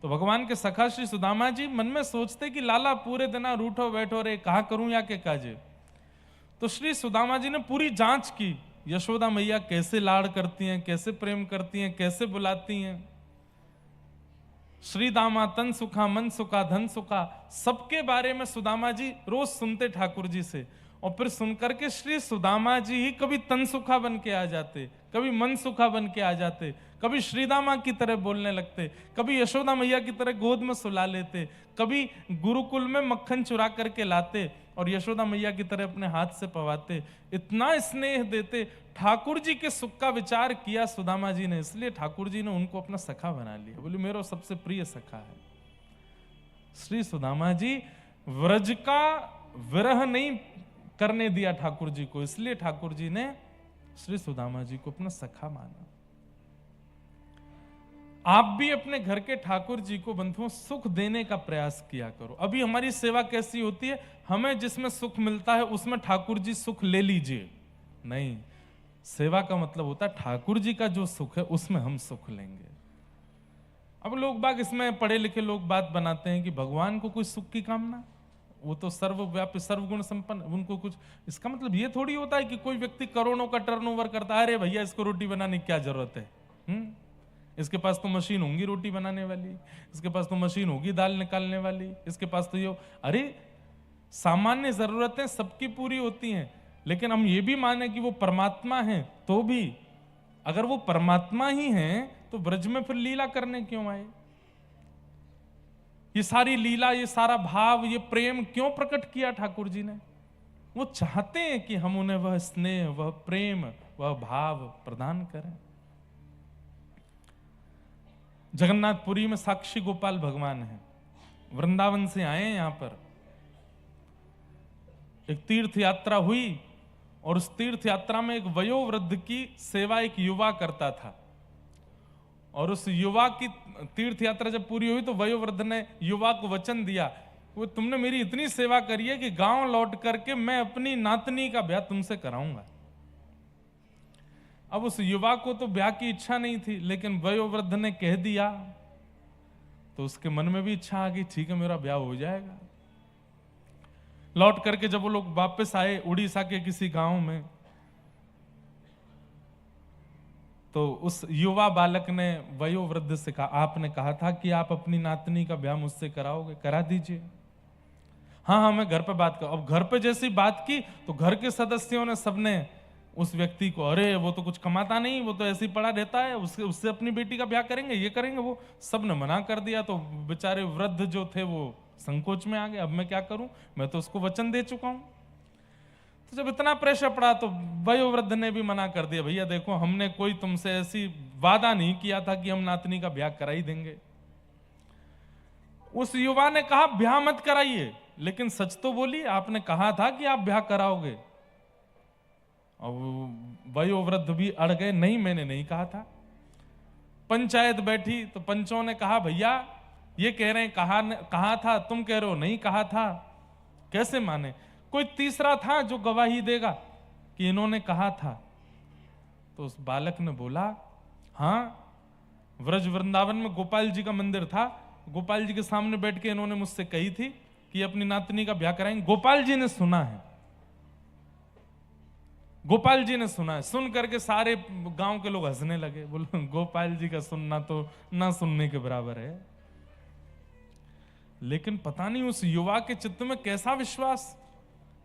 तो भगवान के सखा श्री सुदामा जी मन में सोचते कि लाला पूरे दिन रूठो बैठो रे, कहा करूं या के काजे। तो श्री सुदामा जी ने पूरी जांच की, यशोदा मैया कैसे लाड़ करती हैं, कैसे प्रेम करती हैं, कैसे बुलाती हैं। श्री दामा तन सुखा मन सुखा धन सुखा, सबके बारे में सुदामा जी रोज सुनते ठाकुर जी से। और फिर सुनकर के श्री सुदामा जी ही कभी तन सुखा बन के आ जाते, कभी मन सुखा बन के आ जाते, कभी श्रीदामा की तरह बोलने लगते, कभी यशोदा मैया की तरह गोद में सुला लेते, कभी गुरुकुल में मक्खन चुरा करके लाते और यशोदा मैया की तरह अपने हाथ से पवाते, इतना स्नेह देते। ठाकुर जी के सुख का विचार किया सुदामा जी ने, इसलिए ठाकुर जी ने उनको अपना सखा बना लिया। बोले मेरा सबसे प्रिय सखा है। श्री सुदामा जी व्रज का विरह नहीं करने दिया ठाकुर जी को, इसलिए ठाकुर जी ने श्री सुदामा जी को अपना सखा माना। आप भी अपने घर के ठाकुर जी को बंधुओं सुख देने का प्रयास किया करो। अभी हमारी सेवा कैसी होती है, हमें जिसमें सुख मिलता है उसमें ठाकुर जी सुख ले लीजिए, नहीं, सेवा का मतलब होता है ठाकुर जी का जो सुख है उसमें हम सुख लेंगे। अब लोग बाग इसमें पढ़े लिखे लोग बात बनाते हैं कि भगवान को कोई सुख की कामना, वो तो सर्वव्यापी सर्वगुण संपन्न, उनको कुछ, इसका मतलब ये थोड़ी होता है कि कोई व्यक्ति करोड़ों का टर्नओवर करता है, अरे भैया इसको रोटी बनाने की क्या जरूरत है, इसके पास तो मशीन होंगी रोटी बनाने वाली, इसके पास तो मशीन होगी दाल निकालने वाली, इसके पास तो ये, अरे सामान्य जरूरतें सबकी पूरी होती हैं, लेकिन हम ये भी माने कि वो परमात्मा हैं, तो भी अगर वो परमात्मा ही हैं तो ब्रज में फिर लीला करने क्यों आए? ये सारी लीला, ये सारा भाव, ये प्रेम क्यों प्रकट किया ठाकुर जी ने? वो चाहते हैं कि हम उन्हें वह स्नेह, वह प्रेम, वह भाव प्रदान करें। जगन्नाथपुरी में साक्षी गोपाल भगवान है, वृंदावन से आए हैं यहां पर। एक तीर्थ यात्रा हुई और उस तीर्थ यात्रा में एक वयोवृद्ध की सेवा एक युवा करता था, और उस युवा की तीर्थ यात्रा जब पूरी हुई तो वयोवृद्ध ने युवा को वचन दिया, वो तुमने मेरी इतनी सेवा करी है कि गांव लौट करके मैं अपनी नातनी का ब्याह तुमसे कराऊंगा। अब उस युवा को तो ब्याह की इच्छा नहीं थी, लेकिन वयोवृद्ध ने कह दिया तो उसके मन में भी इच्छा आ गई, ठीक है मेरा ब्याह हो जाएगा। लौट करके जब वो लोग वापस आए उड़ीसा के किसी गांव में, तो उस युवा बालक ने वयोवृद्ध से कहा, आपने कहा था कि आप अपनी नातनी का ब्याह मुझसे कराओगे, करा दीजिए। हाँ हाँ मैं घर पे बात कर। अब घर पे जैसी बात की तो घर के सदस्यों ने सबने उस व्यक्ति को, अरे वो तो कुछ कमाता नहीं, वो तो ऐसे ही पड़ा रहता है, उससे अपनी बेटी का ब्याह करेंगे, ये करेंगे, वो सब ने मना कर दिया। तो बेचारे वृद्ध जो थे वो संकोच में आ गए, अब मैं क्या करूं, मैं तो उसको वचन दे चुका हूं। तो जब इतना प्रेशर पड़ा तो वयोवृद्ध ने भी मना कर दिया, भैया देखो हमने कोई तुमसे ऐसी वादा नहीं किया था कि हम नातनी का ब्याह करा ही देंगे। उस युवा ने कहा ब्याह मत कराइए, लेकिन सच तो बोलिए, आपने कहा था कि आप ब्याह कराओगे। और वयोवृद्ध भी अड़ गए, नहीं मैंने नहीं कहा था। पंचायत बैठी तो पंचों ने कहा भैया ये कह रहे हैं कहा था, तुम कह रहे हो नहीं कहा था, कैसे माने? कोई तीसरा था जो गवाही देगा कि इन्होंने कहा था? तो उस बालक ने बोला, हाँ व्रज वृंदावन में गोपाल जी का मंदिर था, गोपाल जी के सामने बैठ के इन्होंने मुझसे कही थी कि अपनी नातनी का ब्याह कराएंगे। गोपाल जी ने सुना है, गोपाल जी ने सुना है। सुन करके सारे गांव के लोग हंसने लगे, बोलो गोपाल जी का सुनना तो ना सुनने के बराबर है। लेकिन पता नहीं उस युवा के चित्त में कैसा विश्वास,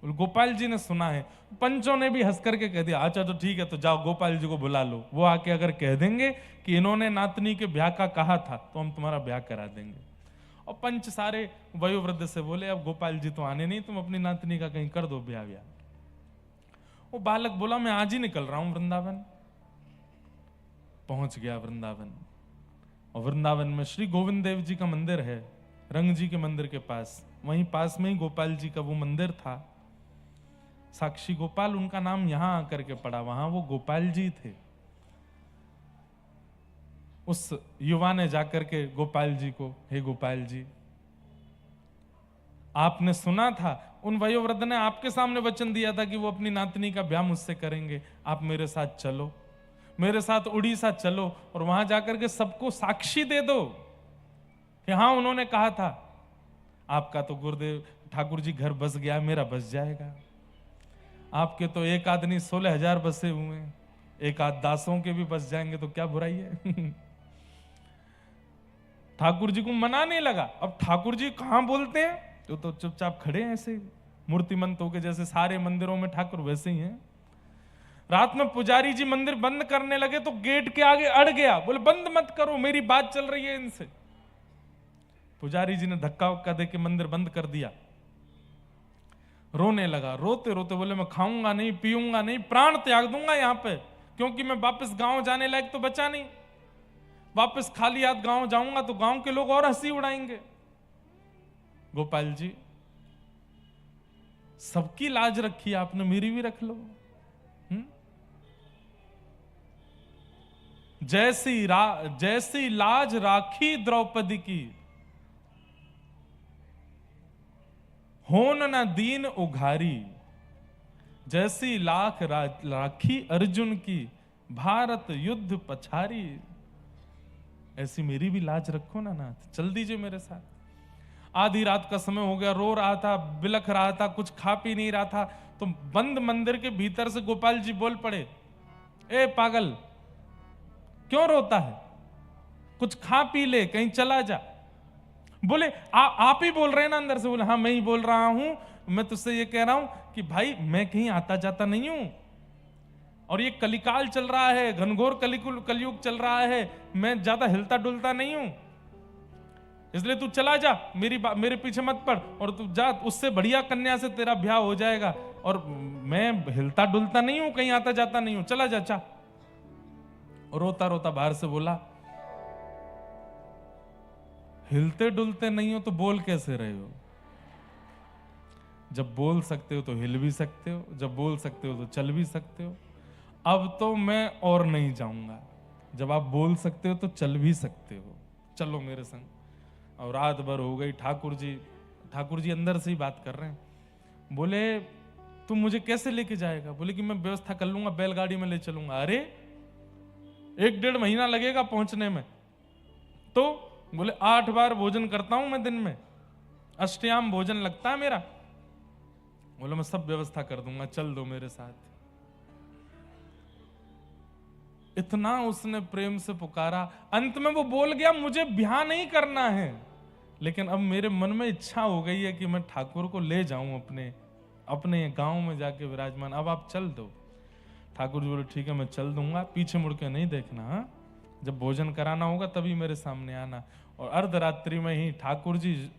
गोपाल जी ने सुना है। पंचों ने भी हंस करके कह दिया, अच्छा तो ठीक है, तो जाओ गोपाल जी को बुला लो, वो आके अगर कह देंगे कि इन्होंने नातनी के ब्याह का कहा था तो हम तुम्हारा ब्याह करा देंगे। और पंच सारे वयोवृद्ध से बोले, अब गोपाल जी तो आने नहीं, तुम अपनी नातनी का कहीं कर दो ब्याह। वो बालक बोला, मैं आज ही निकल रहा हूं वृंदावन। पहुंच गया वृंदावन, और वृंदावन में श्री गोविंद देव जी का मंदिर है, रंग जी के मंदिर के पास, वहीं पास में ही गोपाल जी का वो मंदिर था। साक्षी गोपाल उनका नाम यहां आकर के पड़ा, वहां वो गोपाल जी थे। उस युवा ने जाकर के गोपाल जी को, हे गोपाल जी आपने सुना था, उन वयोवृद्ध ने आपके सामने वचन दिया था कि वो अपनी नातनी का ब्याह मुझसे करेंगे, आप मेरे साथ चलो, मेरे साथ उड़ीसा चलो, और वहां जाकर के सबको साक्षी दे दो कि कि हाँ उन्होंने कहा था आपका तो गुरुदेव ठाकुर जी घर बस गया, मेरा बस जाएगा। आपके तो एक आदमी 16,000 बसे हुए हैं, एक आध दासों के भी बस जाएंगे तो क्या बुराई है। ठाकुर जी को मनाने लगा। अब ठाकुर जी कहां बोलते हैं, तो चुपचाप खड़े हैं ऐसे मूर्तिमंत होके, जैसे सारे मंदिरों में ठाकुर वैसे ही हैं। रात में पुजारी जी मंदिर बंद करने लगे तो गेट के आगे अड़ गया, बोले बंद मत करो, मेरी बात चल रही है इनसे। पुजारी जी ने धक्का वक्का दे के मंदिर बंद कर दिया। रोने लगा, रोते रोते बोले मैं खाऊंगा नहीं, पीऊंगा नहीं, प्राण त्याग दूंगा यहां पे, क्योंकि मैं वापस गांव जाने लायक तो बचा नहीं। वापस खाली हाथ गांव जाऊंगा तो गांव के लोग और हंसी उड़ाएंगे। गोपाल जी, सबकी लाज रखी आपने, मेरी भी रख लो। जैसी लाज राखी द्रौपदी की, होन न दीन उघारी। जैसी राखी अर्जुन की, भारत युद्ध पछारी। ऐसी मेरी भी लाज रखो ना नाथ, चल दीजिए मेरे साथ। आधी रात का समय हो गया, रो रहा था, बिलख रहा था, कुछ खा पी नहीं रहा था, तो बंद मंदिर के भीतर से गोपाल जी बोल पड़े, ए पागल क्यों रोता है, कुछ खा पी ले, कहीं चला जा। बोले आप ही बोल रहे हैं ना अंदर से? बोले हाँ मैं ही बोल रहा हूं, मैं तुझसे ये कह रहा हूं कि भाई मैं कहीं आता जाता नहीं हूं, और ये कलिकाल चल रहा है, घनघोर कलयुग चल रहा है, मैं ज्यादा हिलता डुलता नहीं हूं, इसलिए तू चला जा, मेरे पीछे मत पड़, और तू जा, उससे बढ़िया कन्या से तेरा ब्याह हो जाएगा, और मैं हिलता डुलता नहीं हूं, कहीं आता जाता नहीं हूं, चला जा चा। रोता रोता बाहर से बोला, हिलते डुलते नहीं हो तो बोल कैसे रहे हो? जब बोल सकते हो तो हिल भी सकते हो, जब बोल सकते हो तो चल भी सकते हो। अब तो मैं और नहीं जाऊंगा, जब आप बोल सकते हो तो चल भी सकते हो, चलो मेरे संग। और रात भर हो गई। ठाकुर जी अंदर से ही बात कर रहे हैं। बोले तुम मुझे कैसे लेके जाएगा? बोले कि मैं व्यवस्था कर लूंगा, बैलगाड़ी में ले चलूंगा। अरे 1-1.5 महीना लगेगा पहुंचने में। तो बोले 8 बार भोजन करता हूं मैं दिन में, अष्टयाम भोजन लगता है मेरा। बोले मैं सब व्यवस्था कर दूंगा, चल दो मेरे साथ। इतना उसने प्रेम से पुकारा, अंत में वो बोल गया मुझे ब्याह नहीं करना है, लेकिन अब मेरे मन में इच्छा हो गई है कि मैं ठाकुर को ले जाऊं अपने गांव में जाके विराजमान, अब आप चल दो। ठाकुर जी बोले ठीक है मैं चल दूंगा, पीछे मुड़ के नहीं देखना, हा? जब भोजन कराना होगा तभी मेरे सामने आना। और अर्धरात्रि में ही ठाकुर जी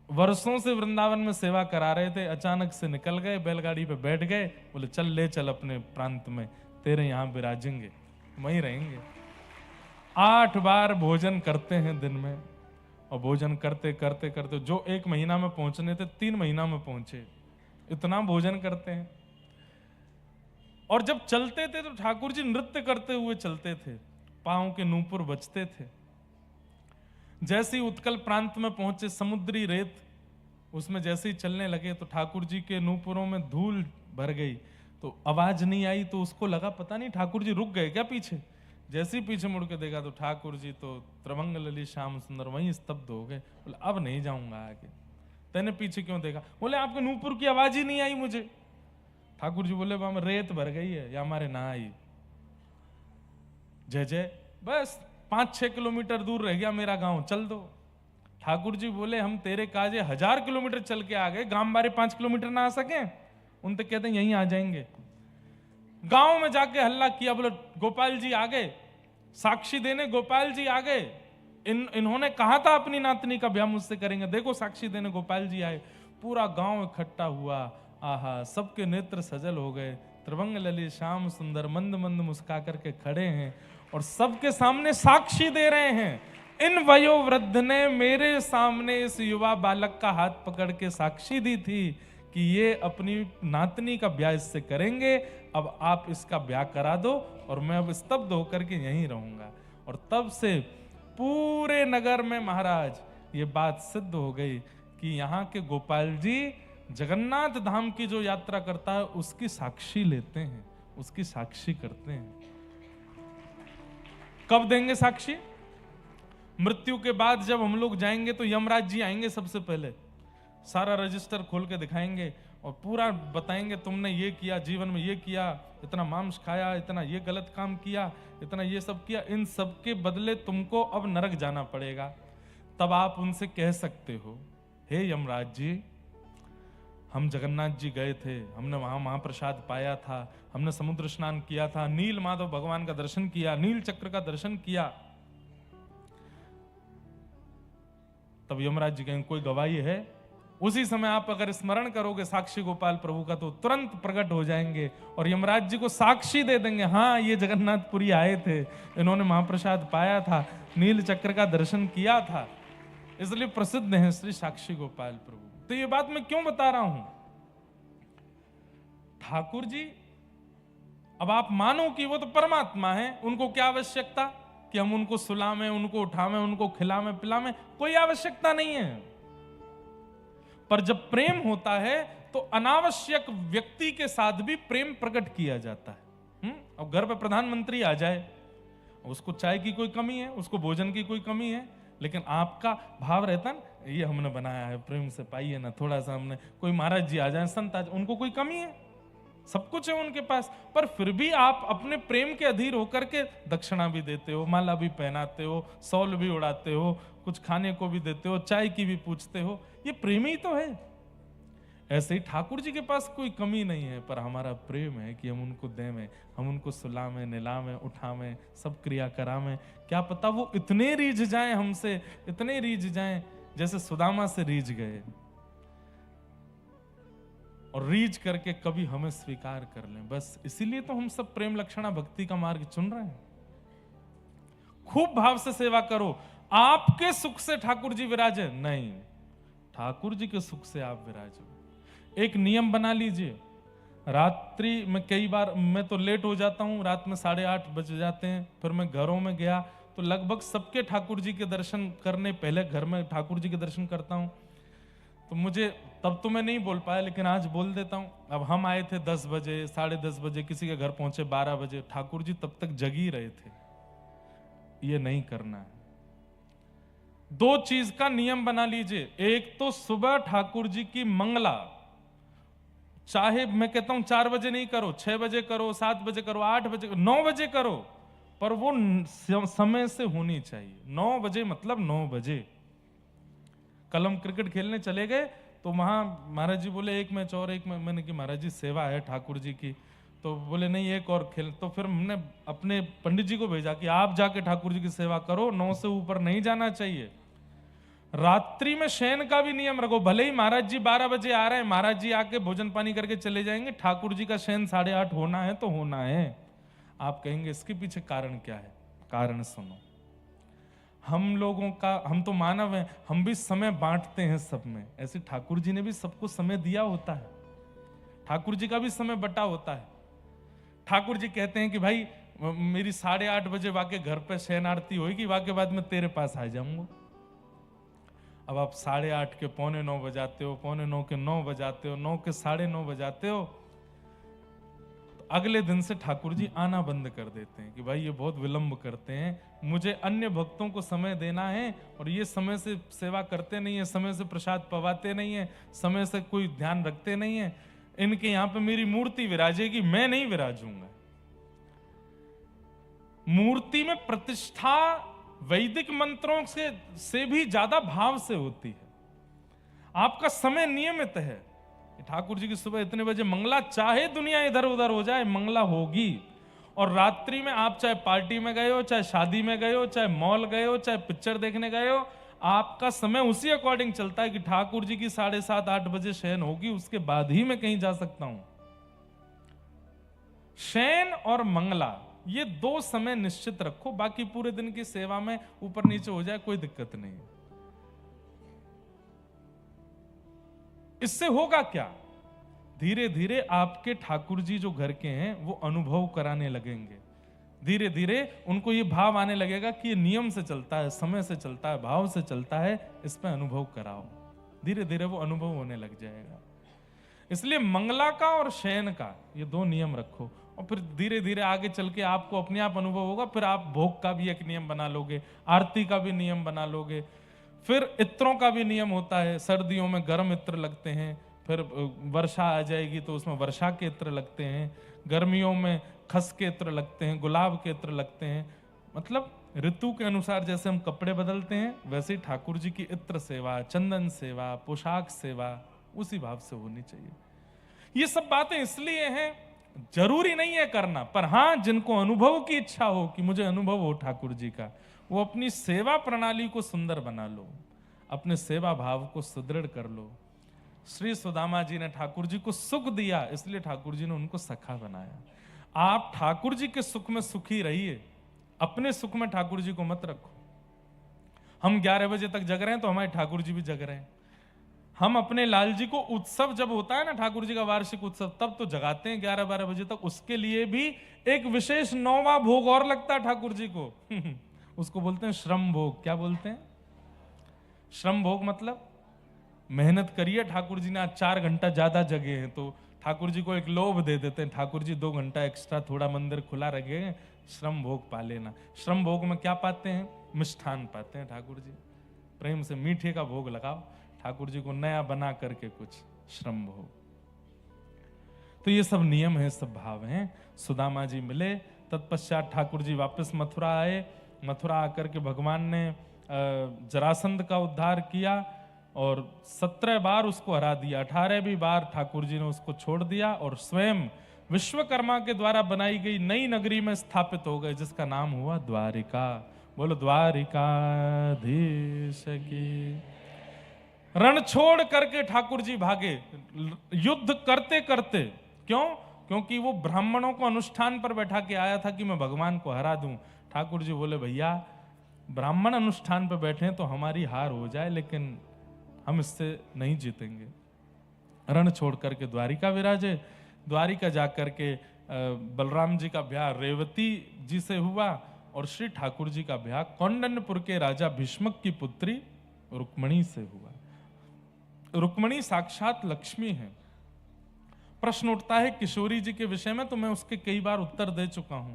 वर्षों से वृंदावन में सेवा करा रहे थे, अचानक से निकल गए, बैलगाड़ी पे बैठ गए, बोले चल ले चल अपने प्रांत में, तेरे यहां विराजेंगे, वहीं रहेंगे। 8 बार भोजन करते हैं दिन में, और भोजन करते करते करते जो 1 महीना में पहुंचने थे 3 महीना में पहुंचे, इतना भोजन करते हैं। और जब चलते थे तो ठाकुर जी नृत्य करते हुए चलते थे, पांव के नूपुर बजते थे। जैसे ही उत्कल प्रांत में पहुंचे, समुद्री रेत उसमें जैसे ही चलने लगे तो ठाकुर जी के नूपुरों में धूल भर गई, तो आवाज नहीं आई, तो उसको लगा पता नहीं ठाकुर जी रुक गए क्या पीछे। जैसे ही पीछे मुड़ के देखा तो ठाकुर जी तो त्रवंग ललित श्याम सुंदर वहीं स्तब्ध हो गए। बोले अब नहीं जाऊंगा आगे। तेने पीछे क्यों देखा? बोले आपके नूपुर की आवाज ही नहीं आई मुझे। ठाकुर जी बोले वहां रेत भर गई है या हमारे ना आई। जय जय, बस 5-6 किलोमीटर दूर रह गया मेरा गांव, चल दो। ठाकुर जी बोले हम तेरे काजे 1000 किलोमीटर चल के आ गए, गांव बारे 5 किलोमीटर ना आ सके? उन तक कहते हैं यहीं आ जाएंगे। गांव में जाके हल्ला किया, बोले गोपाल जी आ गए, साक्षी देने गोपाल जी आ गए, इन्होंने कहा था अपनी नातनी का ब्याह मुझसे करेंगे, देखो साक्षी देने गोपाल जी आए। पूरा गांव इकट्ठा हुआ, आहा सबके नेत्र सजल हो गए। त्रिभंग ललित श्याम सुंदर मंद मंद मुस्का करके खड़े हैं और सबके सामने साक्षी दे रहे हैं। इन वयोवृद्ध ने मेरे सामने इस युवा बालक का हाथ पकड़ के साक्षी दी थी कि ये अपनी नातनी का ब्याह इससे करेंगे, अब आप इसका ब्याह करा दो और मैं अब स्तब्ध होकर के यहीं रहूंगा। और तब से पूरे नगर में महाराज ये बात सिद्ध हो गई कि यहाँ के गोपाल जी जगन्नाथ धाम की जो यात्रा करता है उसकी साक्षी लेते हैं, उसकी साक्षी करते हैं। कब देंगे साक्षी? मृत्यु के बाद जब हम लोग जाएंगे तो यमराज जी आएंगे, सबसे पहले सारा रजिस्टर खोल के दिखाएंगे और पूरा बताएंगे तुमने ये किया, जीवन में ये किया, इतना मांस खाया, इतना ये गलत काम किया, इतना ये सब किया, इन सब के बदले तुमको अब नरक जाना पड़ेगा। तब आप उनसे कह सकते हो, हे यमराज जी, हम जगन्नाथ जी गए थे, हमने वहां महाप्रसाद पाया था, हमने समुद्र स्नान किया था, नील माधव भगवान का दर्शन किया, नील चक्र का दर्शन किया। तब यमराज जी कहेंगे कोई गवाही है? उसी समय आप अगर स्मरण करोगे साक्षी गोपाल प्रभु का तो तुरंत प्रकट हो जाएंगे और यमराज जी को साक्षी दे देंगे, हाँ ये जगन्नाथपुरी आए थे, इन्होंने महाप्रसाद पाया था, नील चक्र का दर्शन किया था, इसलिए प्रसिद्ध हैं श्री साक्षी गोपाल प्रभु। तो ये बात मैं क्यों बता रहा हूं? ठाकुर जी, अब आप मानो कि वो तो परमात्मा है, उनको क्या आवश्यकता कि हम उनको सुलावें, उनको उठावें, उनको खिलावें पिलावें? कोई आवश्यकता नहीं है। पर जब प्रेम होता है तो अनावश्यक व्यक्ति के साथ भी प्रेम प्रकट किया जाता है। अब घर पे प्रधानमंत्री आ जाए, उसको चाय की कोई कमी है, उसको भोजन की कोई कमी है, लेकिन आपका भाव रहता है ये हमने बनाया है, प्रेम से पाइए ना थोड़ा सा। हमने कोई महाराज जी आ जाए, संत आ जाए, उनको कोई कमी है? सब कुछ है उनके पास, पर फिर भी आप अपने प्रेम के अधीर होकर के दक्षिणा भी देते हो, माला भी पहनाते हो, सौल भी उड़ाते हो, कुछ खाने को भी देते हो, चाय की भी पूछते हो। ये प्रेम ही तो है। ऐसे ही ठाकुर जी के पास कोई कमी नहीं है, पर हमारा प्रेम है कि हम उनको देवें, हम उनको सुलावें, निलावें, उठावें, सब क्रिया करावें। क्या पता वो इतने रीझ जाएं हमसे, इतने रीझ जाएं जैसे सुदामा से रीझ गए, और रीझ करके कभी हमें स्वीकार कर लें। बस इसीलिए तो हम सब प्रेम लक्षणा भक्ति का मार्ग चुन रहे हैं। खूब भाव से सेवा करो। आपके सुख से ठाकुर जी विराजे नहीं, ठाकुर जी के सुख से आप विराजो। एक नियम बना लीजिए, रात्रि में कई बार मैं तो लेट हो जाता हूं, रात में 8:30 बज जाते हैं, फिर मैं घरों में गया तो लगभग सबके ठाकुर जी के दर्शन करने पहले घर में ठाकुर जी के दर्शन करता हूं। तो मुझे तब तो मैं नहीं बोल पाया, लेकिन आज बोल देता हूं। अब हम आए थे 10 बजे, 10:30 बजे, किसी के घर पहुंचे 12 बजे, ठाकुर जी तब तक जग ही रहे थे। ये नहीं करना है। 2 चीज का नियम बना लीजिए। एक तो सुबह ठाकुर जी की मंगला, चाहे मैं कहता हूं 4 बजे नहीं करो, 6 बजे करो, 7 बजे करो, 8 बजे, 9 बजे करो, पर वो समय से होनी चाहिए। 9 बजे मतलब 9 बजे। कल हम क्रिकेट खेलने चले गए तो वहां महाराज जी बोले एक मैच और, एक मैंने कि महाराज जी सेवा है ठाकुर जी की, तो बोले नहीं एक और खेल। तो फिर हमने अपने पंडित जी को भेजा कि आप जाके ठाकुर जी की सेवा करो, 9 से ऊपर नहीं जाना चाहिए। रात्रि में शयन का भी नियम रखो। भले ही महाराज जी 12 बजे आ रहे हैं, महाराज जी आके भोजन पानी करके चले जाएंगे, ठाकुर जी का शयन 8:30 होना है तो होना है। आप कहेंगे इसके पीछे कारण क्या है? कारण सुनो। हम लोगों का, हम तो मानव हैं, हम भी समय बांटते हैं सब में। ऐसे ठाकुर जी ने भी सबको समय दिया होता है, ठाकुर जी का भी समय बटा होता है। ठाकुर जी कहते हैं कि भाई मेरी 8:30 बजे वाके घर पे शयन आरती होगी, वाके बाद में तेरे पास आ जाऊंगा। अब आप 8:30 के 8:45 बजाते हो, 8:45 के 9 बजाते हो, 9 के 9:30 बजाते हो, तो अगले दिन से ठाकुर जी आना बंद कर देते हैं कि भाई ये बहुत विलंब करते हैं, मुझे अन्य भक्तों को समय देना है और ये समय से सेवा करते नहीं है, समय से प्रसाद पवाते नहीं है, समय से कोई ध्यान रखते नहीं है। इनके यहां पे मेरी मूर्ति विराजेगी, मैं नहीं विराजूंगा। मूर्ति में प्रतिष्ठा वैदिक मंत्रों से भी ज्यादा भाव से होती है। आपका समय नियमित है। ठाकुर जी की सुबह इतने बजे मंगला, चाहे दुनिया इधर उधर हो जाए मंगला होगी। और रात्रि में आप चाहे पार्टी में गए हो, चाहे शादी में गए हो, चाहे मॉल गए हो, चाहे पिक्चर देखने गए हो, आपका समय उसी अकॉर्डिंग चलता है कि ठाकुर जी की 7:30-8 बजे शयन होगी, उसके बाद ही मैं कहीं जा सकता हूं। शयन और मंगला ये 2 समय निश्चित रखो, बाकी पूरे दिन की सेवा में ऊपर नीचे हो जाए कोई दिक्कत नहीं। इससे होगा क्या? धीरे धीरे आपके ठाकुर जी जो घर के हैं वो अनुभव कराने लगेंगे। धीरे धीरे उनको ये भाव आने लगेगा कि ये नियम से चलता है, समय से चलता है, भाव से चलता है, इस पे अनुभव कराओ। धीरे धीरे वो अनुभव होने लग जाएगा। इसलिए मंगला का और शयन का ये 2 नियम रखो। और फिर धीरे धीरे आगे चल के आपको अपने आप अनुभव होगा, फिर आप भोग का भी एक नियम बना लोगे, आरती का भी नियम बना लोगे। फिर इत्रों का भी नियम होता है, सर्दियों में गर्म इत्र लगते हैं, फिर वर्षा आ जाएगी तो उसमें वर्षा के इत्र लगते हैं, गर्मियों में खस के इत्र लगते हैं, गुलाब के इत्र लगते हैं। मतलब ऋतु के अनुसार जैसे हम कपड़े बदलते हैं, वैसे ही ठाकुर जी की इत्र सेवा, चंदन सेवा, पोशाक सेवा उसी भाव से होनी चाहिए। ये सब बातें इसलिए हैं, जरूरी नहीं है करना, पर हाँ जिनको अनुभव की इच्छा हो कि मुझे अनुभव हो ठाकुर जी का, वो अपनी सेवा प्रणाली को सुंदर बना लो, अपने सेवा भाव को सुदृढ़ कर लो। श्री सुदामा जी ने ठाकुर जी को सुख दिया, इसलिए ठाकुर जी ने उनको सखा बनाया। आप ठाकुर जी के सुख में सुखी रहिए, अपने सुख में ठाकुर जी को मत रखो। हम 11 बजे तक जग रहे हैं तो हमारे ठाकुर जी भी जग रहे हैं। हम अपने लाल जी को उत्सव जब होता है ना, ठाकुर जी का वार्षिक उत्सव, तब तो जगाते हैं 11-12 बजे तक। उसके लिए भी एक विशेष 9वां भोग और लगता है ठाकुर जी को उसको बोलते हैं श्रम भोग। क्या बोलते हैं? श्रम भोग मतलब मेहनत करिए, ठाकुर जी ने आज 4 घंटा ज्यादा जगे हैं तो ठाकुर जी को एक लोभ दे देते हैं, ठाकुर जी 2 घंटा एक्स्ट्रा थोड़ा मंदिर खुला रखेंगे, श्रम भोग पा लेना। श्रम भोग में क्या पाते हैं? मिष्ठान पाते हैं ठाकुर जी। प्रेम से मीठे का भोग लगाओ ठाकुर जी को, नया बना करके कुछ श्रम भोग। तो ये सब नियम है, सब भाव हैं। सुदामा जी मिले, तत्पश्चात ठाकुर जी वापस मथुरा आए। मथुरा आकर के भगवान ने जरासंध का उद्धार किया और 17 बार उसको हरा दिया। 18वीं बार ठाकुर जी ने उसको छोड़ दिया और स्वयं विश्वकर्मा के द्वारा बनाई गई नई नगरी में स्थापित हो गए, जिसका नाम हुआ द्वारिका। बोलो द्वारिकाधीश की। रण छोड़ करके ठाकुर जी भागे, युद्ध करते करते। क्यों? क्योंकि वो ब्राह्मणों को अनुष्ठान पर बैठा के आया था कि मैं भगवान को हरा दूं। ठाकुर जी बोले भैया ब्राह्मण अनुष्ठान पर बैठे हैं तो हमारी हार हो जाए, लेकिन हम इससे नहीं जीतेंगे। रण छोड़ करके द्वारिका विराजे। द्वारिका जाकर के बलराम जी का ब्याह रेवती जी से हुआ और श्री ठाकुर जी का ब्याह कौंडन्यपुर के राजा भीष्मक की पुत्री रुक्मणी से हुआ। रुक्मणी साक्षात लक्ष्मी है। प्रश्न उठता है किशोरी जी के विषय में, तो मैं उसके कई बार उत्तर दे चुका हूं।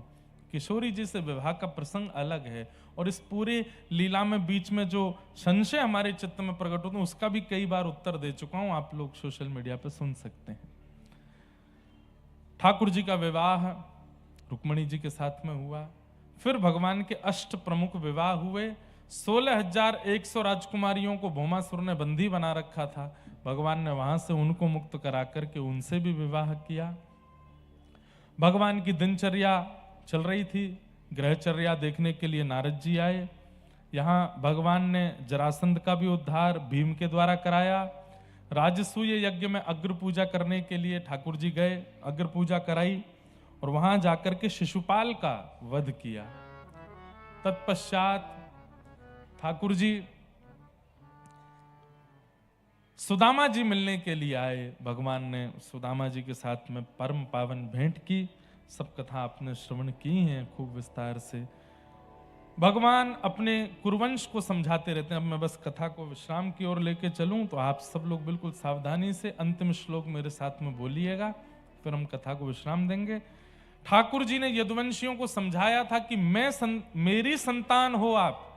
किशोरी जी से विवाह का प्रसंग अलग है और इस पूरे लीला में बीच में जो संशय हमारे चित्त में प्रकट होते हैं उसका भी कई बार उत्तर दे चुका हूं, आप लोग सोशल मीडिया पर सुन सकते हैं। ठाकुर जी का विवाह रुक्मणी जी के साथ में हुआ। फिर भगवान के 8 प्रमुख विवाह हुए। 16,100 राजकुमारियों को भौमासुर ने बंदी बना रखा था, भगवान ने वहां से उनको मुक्त करा करके उनसे भी विवाह किया। भगवान की दिनचर्या चल रही थी, ग्रहचर्या देखने के लिए नारद जी आए। यहाँ भगवान ने जरासंध का भी उद्धार भीम के द्वारा कराया। राजसूय यज्ञ में अग्र पूजा करने के लिए ठाकुर जी गए, अग्र पूजा कराई और वहां जाकर के शिशुपाल का वध किया। तत्पश्चात ठाकुर जी सुदामा जी मिलने के लिए आए। भगवान ने सुदामा जी के साथ में परम पावन भेंट की। सब कथा आपने श्रवण की हैं खूब विस्तार से। भगवान अपने कुरुवंश को समझाते रहते हैं। अब मैं बस कथा को विश्राम की ओर लेके चलूं तो आप सब लोग बिल्कुल सावधानी से अंतिम श्लोक मेरे साथ में बोलिएगा, फिर हम कथा को विश्राम देंगे। ठाकुर जी ने यदुवंशियों को समझाया था कि मेरी संतान हो आप,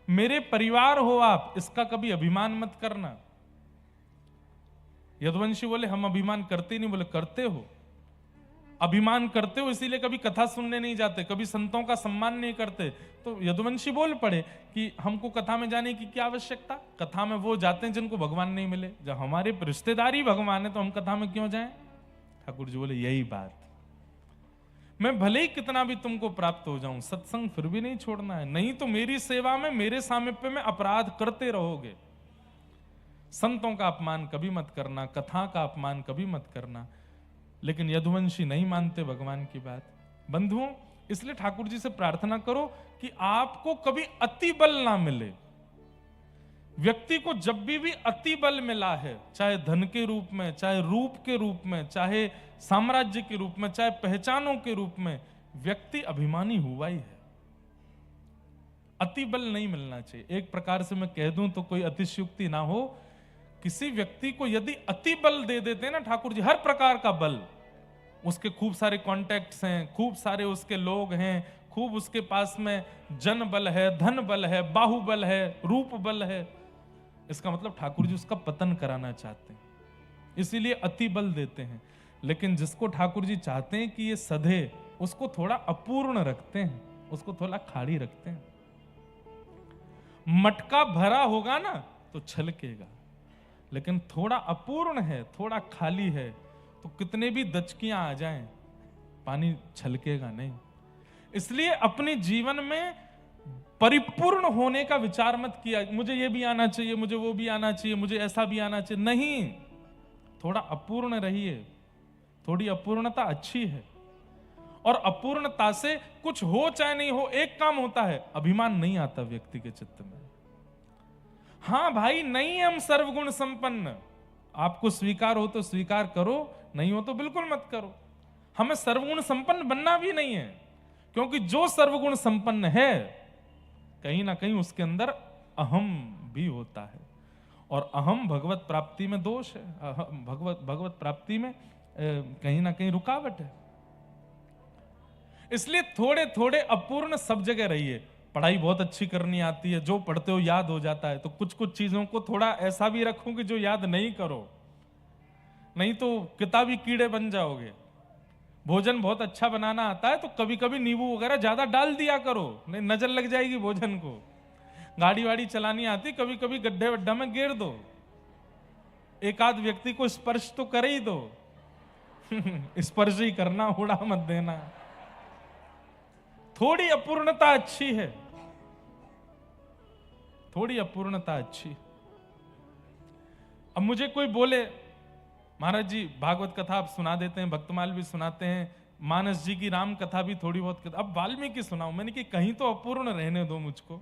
मेरे परिवार हो आप, इसका कभी अभिमान मत करना। यदुवंशी बोले हम अभिमान करते नहीं, बोले करते हो, अभिमान करते हो इसीलिए कभी कथा सुनने नहीं जाते, कभी संतों का सम्मान नहीं करते। तो यदुवंशी बोल पड़े कि हमको कथा में जाने की क्या आवश्यकता, कथा में वो जाते हैं जिनको भगवान नहीं मिले, जब हमारे रिश्तेदारी भगवान है तो हम कथा में क्यों जाएं। ठाकुर जी बोले यही बात, मैं भले ही कितना भी तुमको प्राप्त हो जाऊं, सत्संग फिर भी नहीं छोड़ना है, नहीं तो मेरी सेवा में, मेरे सामिप्य में अपराध करते रहोगे। संतों का अपमान कभी मत करना, कथा का अपमान कभी मत करना। लेकिन यदुवंशी नहीं मानते भगवान की बात। बंधुओं, इसलिए ठाकुर जी से प्रार्थना करो कि आपको कभी अति बल ना मिले। व्यक्ति को जब भी अति बल मिला है, चाहे धन के रूप में, चाहे रूप के रूप में, चाहे साम्राज्य के रूप में, चाहे पहचानों के रूप में, व्यक्ति अभिमानी हुआ ही है। अति बल नहीं मिलना चाहिए। एक प्रकार से मैं कह दूं तो कोई अतिशयोक्ति ना हो, किसी व्यक्ति को यदि अति बल दे देते हैं ना ठाकुर जी, हर प्रकार का बल, उसके खूब सारे कॉन्टैक्ट्स हैं, खूब सारे उसके लोग हैं, खूब उसके पास में जन बल है, धन बल है, बाहुबल है, रूप बल है। इसका मतलब ठाकुर जी उसका पतन कराना चाहते हैं, इसीलिए अति बल देते हैं। लेकिन जिसको ठाकुर जी चाहते हैं कि ये सधे, उसको थोड़ा अपूर्ण रखते हैं, उसको थोड़ा खाली रखते हैं। मटका भरा होगा ना तो छलकेगा, लेकिन थोड़ा अपूर्ण है, थोड़ा खाली है, तो कितने भी दचकियां आ जाएं, पानी छलकेगा नहीं। इसलिए अपने जीवन में परिपूर्ण होने का विचार मत किया, मुझे ये भी आना चाहिए, मुझे वो भी आना चाहिए, मुझे ऐसा भी आना चाहिए। नहीं, थोड़ा अपूर्ण रहिए। थोड़ी अपूर्णता अच्छी है, और अपूर्णता से कुछ हो चाहे नहीं हो, एक काम होता है, अभिमान नहीं आता व्यक्ति के चित्त में। हां भाई, नहीं हम सर्वगुण संपन्न, आपको स्वीकार हो तो स्वीकार करो, नहीं हो तो बिल्कुल मत करो। हमें सर्वगुण संपन्न बनना भी नहीं है, क्योंकि जो सर्वगुण संपन्न है कहीं ना कहीं उसके अंदर अहम भी होता है, और अहम भगवत प्राप्ति में दोष है, भगवत प्राप्ति में कहीं ना कहीं रुकावट है। इसलिए थोड़े थोड़े अपूर्ण सब जगह रहिए। पढ़ाई बहुत अच्छी करनी आती है, जो पढ़ते हो याद हो जाता है, तो कुछ कुछ चीजों को थोड़ा ऐसा भी रखो कि जो याद नहीं करो, नहीं तो किताबी कीड़े बन जाओगे। भोजन बहुत अच्छा बनाना आता है तो कभी कभी नींबू वगैरह ज्यादा डाल दिया करो, नहीं नजर लग जाएगी भोजन को। गाड़ी वाड़ी चलानी आती, कभी कभी गड्ढे वड्ढा में गिर दो, एक आध व्यक्ति को स्पर्श तो कर ही दो। स्पर्श ही करना, उड़ा मत देना। थोड़ी अपूर्णता अच्छी है, थोड़ी अपूर्णता अच्छी। अब मुझे कोई बोले, महाराज जी भागवत कथा आप सुना देते हैं, भक्तमाल भी सुनाते हैं, मानस जी की राम कथा भी थोड़ी बहुत, अब वाल्मीकि सुनाऊं। मैंने कि कहीं तो अपूर्ण रहने दो मुझको,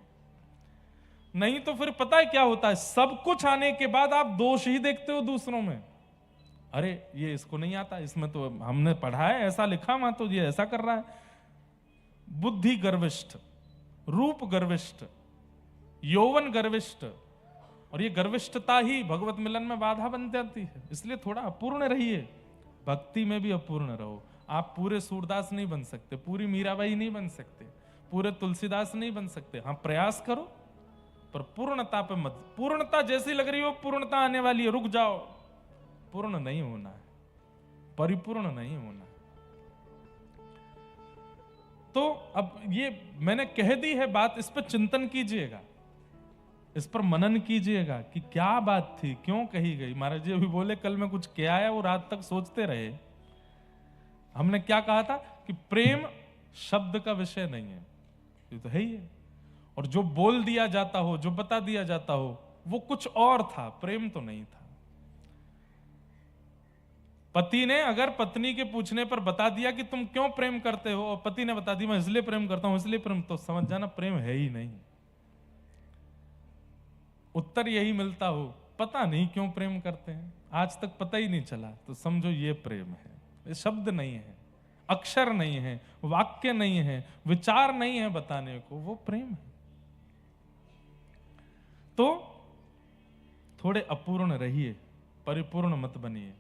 नहीं तो फिर पता है क्या होता है, सब कुछ आने के बाद आप दोष ही देखते हो दूसरों में। अरे ये इसको नहीं आता, इसमें तो हमने पढ़ा है, ऐसा लिखा वहां तो ये ऐसा कर रहा है। बुद्धि गर्विष्ठ, रूप गर्विष्ठ, यौवन गर्विष्ठ, और ये गर्विष्ठता ही भगवत मिलन में बाधा बन जाती है। इसलिए थोड़ा अपूर्ण रहिए, भक्ति में भी अपूर्ण रहो। आप पूरे सूरदास नहीं बन सकते, पूरी मीराबाई नहीं बन सकते, पूरे तुलसीदास नहीं बन सकते। हाँ प्रयास करो, पर पूर्णता पे मत। पूर्णता जैसी लग रही हो पूर्णता आने वाली है, रुक जाओ। पूर्ण नहीं होना है, परिपूर्ण नहीं होना है। तो अब ये मैंने कह दी है बात, इस पर चिंतन कीजिएगा, इस पर मनन कीजिएगा कि क्या बात थी, क्यों कही गई। महाराज जी अभी बोले कल मैं कुछ क्या आया वो रात तक सोचते रहे। हमने क्या कहा था कि प्रेम शब्द का विषय नहीं है, ये तो है ही है, और जो बोल दिया जाता हो, जो बता दिया जाता हो, वो कुछ और था, प्रेम तो नहीं था। पति ने अगर पत्नी के पूछने पर बता दिया कि तुम क्यों प्रेम करते हो, और पति ने बता दिया मैं इसलिए प्रेम करता हूं, इसलिए प्रेम, तो समझ जाना प्रेम है ही नहीं। उत्तर यही मिलता हो, पता नहीं क्यों प्रेम करते हैं, आज तक पता ही नहीं चला, तो समझो ये प्रेम है। ये शब्द नहीं है, अक्षर नहीं है, वाक्य नहीं है, विचार नहीं है बताने को, वो प्रेम है। तो थोड़े अपूर्ण रहिए, परिपूर्ण मत बनिए।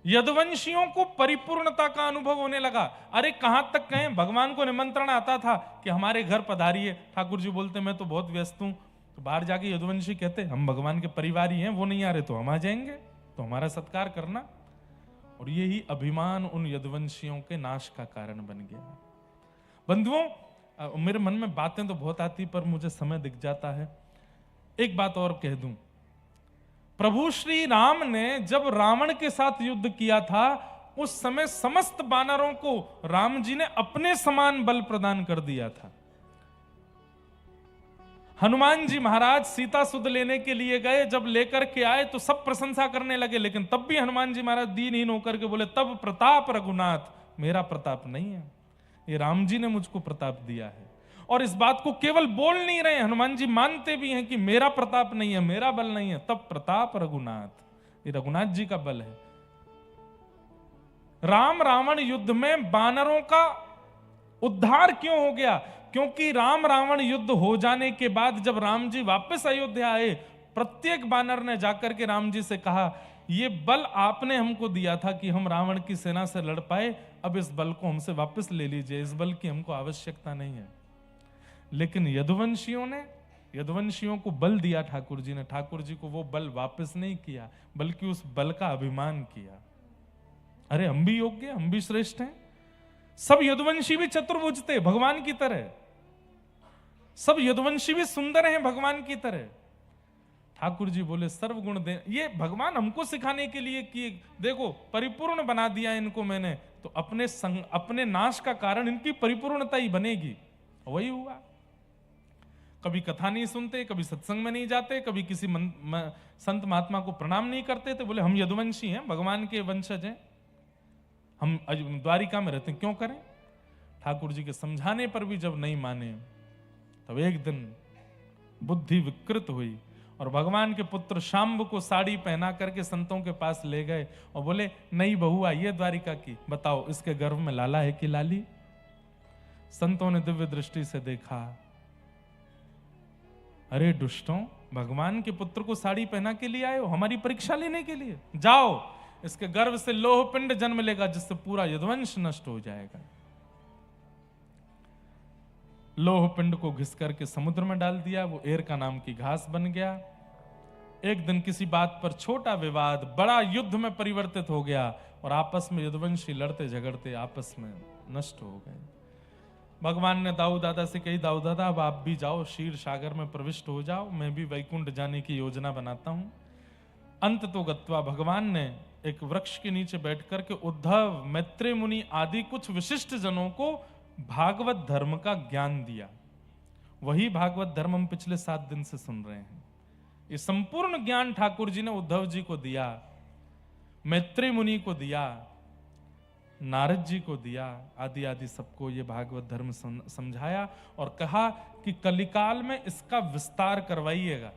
यदुवंशियों को परिपूर्णता का अनुभव होने लगा। अरे कहां तक कहें, भगवान को निमंत्रण आता था कि हमारे घर पधारिए, ठाकुर जी बोलते मैं तो बहुत व्यस्त हूं, तो बाहर जाके यदुवंशी कहते हम भगवान के परिवारी हैं, वो नहीं आ रहे तो हम आ जाएंगे, तो हमारा सत्कार करना। और यही अभिमान उन यदुवंशियों के नाश का कारण बन गया। बंधुओं, मेरे मन में बातें तो बहुत आती, पर मुझे समय दिख जाता है। एक बात और कह दूं, प्रभु श्री राम ने जब रावण के साथ युद्ध किया था, उस समय समस्त वानरों को राम जी ने अपने समान बल प्रदान कर दिया था। हनुमान जी महाराज सीता सुध लेने के लिए गए, जब लेकर के आए तो सब प्रशंसा करने लगे, लेकिन तब भी हनुमान जी महाराज दीनहीन होकर के बोले तब प्रताप रघुनाथ, मेरा प्रताप नहीं है, ये राम जी ने मुझको प्रताप दिया है। और इस बात को केवल बोल नहीं रहे, हनुमान जी मानते भी हैं कि मेरा प्रताप नहीं है, मेरा बल नहीं है, तब प्रताप रघुनाथ, ये रघुनाथ जी का बल है। राम रावण युद्ध में वानरों का उद्धार क्यों हो गया? क्योंकि राम रावण युद्ध हो जाने के बाद जब राम जी वापस अयोध्या आए, प्रत्येक वानर ने जाकर के राम जी से कहा ये बल आपने हमको दिया था कि हम रावण की सेना से लड़ पाए, अब इस बल को हमसे वापस ले लीजिए, इस बल की हमको आवश्यकता नहीं है। लेकिन यदुवंशियों को बल दिया ठाकुर जी ने, ठाकुर जी को वो बल वापस नहीं किया, बल्कि उस बल का अभिमान किया। अरे हम भी योग्य, हम भी श्रेष्ठ हैं। सब यदुवंशी भी चतुर्भुज थे भगवान की तरह, सब यदुवंशी भी सुंदर हैं भगवान की तरह। ठाकुर जी बोले सर्वगुण दे, ये भगवान हमको सिखाने के लिए कि देखो परिपूर्ण बना दिया इनको मैंने, तो अपने नाश का कारण इनकी परिपूर्णता ही बनेगी। वही हुआ। कभी कथा नहीं सुनते, कभी सत्संग में नहीं जाते, कभी किसी संत महात्मा को प्रणाम नहीं करते थे। बोले हम यदुवंशी हैं, भगवान के वंशज हैं, हम द्वारिका में रहते हैं, क्यों करें। ठाकुर जी के समझाने पर भी जब नहीं माने, तब एक दिन बुद्धि विकृत हुई और भगवान के पुत्र शाम्ब को साड़ी पहना करके संतों के पास ले गए और बोले नई बहू आई है द्वारिका की, बताओ इसके गर्भ में लाला है कि लाली। संतों ने दिव्य दृष्टि से देखा, अरे दुष्टों, भगवान के पुत्र को साड़ी पहना के लिए आए हो हमारी परीक्षा लेने के लिए, जाओ इसके गर्भ से लोह पिंड जन्म लेगा जिससे पूरा यदुवंश नष्ट हो जाएगा। लोह पिंड को घिस करके समुद्र में डाल दिया, वो एरका नाम की घास बन गया। एक दिन किसी बात पर छोटा विवाद बड़ा युद्ध में परिवर्तित हो गया और आपस में यदुवंशी लड़ते झगड़ते आपस में नष्ट हो गए। भगवान ने दाऊ दादा से कही, दाऊ दादा अब आप भी जाओ क्षीर सागर में प्रविष्ट हो जाओ, मैं भी वैकुंठ जाने की योजना बनाता हूं। अंत तो गत्वा भगवान ने एक वृक्ष के नीचे बैठ करके उद्धव, मैत्रेय मुनि आदि कुछ विशिष्ट जनों को भागवत धर्म का ज्ञान दिया। वही भागवत धर्म हम पिछले 7 दिन से सुन रहे हैं। ये संपूर्ण ज्ञान ठाकुर जी ने उद्धव जी को दिया, मैत्रेय मुनि को दिया, नारद जी को दिया, आदि आदि सबको ये भागवत धर्म समझाया और कहा कि कलिकाल में इसका विस्तार करवाइएगा।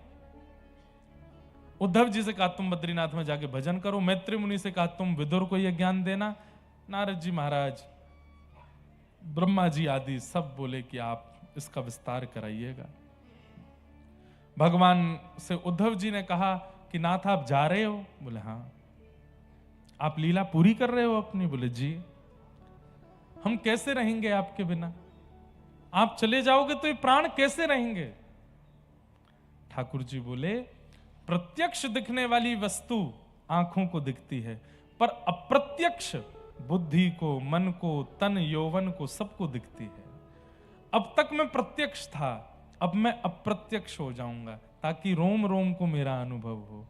उद्धव जी से कहा तुम बद्रीनाथ में जाके भजन करो, मैत्रेय मुनि से कहा तुम विदुर को यह ज्ञान देना, नारद जी महाराज, ब्रह्मा जी आदि सब बोले कि आप इसका विस्तार कराइएगा। भगवान से उद्धव जी ने कहा कि नाथ आप जा रहे हो? बोले हाँ। आप लीला पूरी कर रहे हो अपनी? बोले जी। हम कैसे रहेंगे आपके बिना? आप चले जाओगे तो ये प्राण कैसे रहेंगे? ठाकुर जी बोले प्रत्यक्ष दिखने वाली वस्तु आंखों को दिखती है, पर अप्रत्यक्ष बुद्धि को, मन को, तन यौवन को, सबको दिखती है। अब तक मैं प्रत्यक्ष था, अब मैं अप्रत्यक्ष हो जाऊंगा ताकि रोम रोम को मेरा अनुभव हो।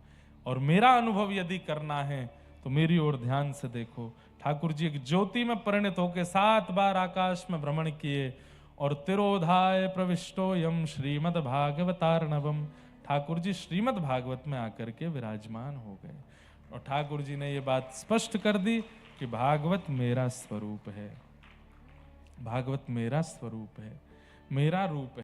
और मेरा अनुभव यदि करना है तो मेरी ओर ध्यान से देखो। ठाकुर जी एक ज्योति में परिणत होकर 7 बार आकाश में भ्रमण किए और तिरोधाय प्रविष्टो यम श्रीमद् भागवतार्णवम, ठाकुर जी श्रीमद् भागवत में आकर के विराजमान हो गए। और ठाकुर जी ने ये बात स्पष्ट कर दी कि भागवत मेरा स्वरूप है, भागवत मेरा स्वरूप है, मेरा रूप है।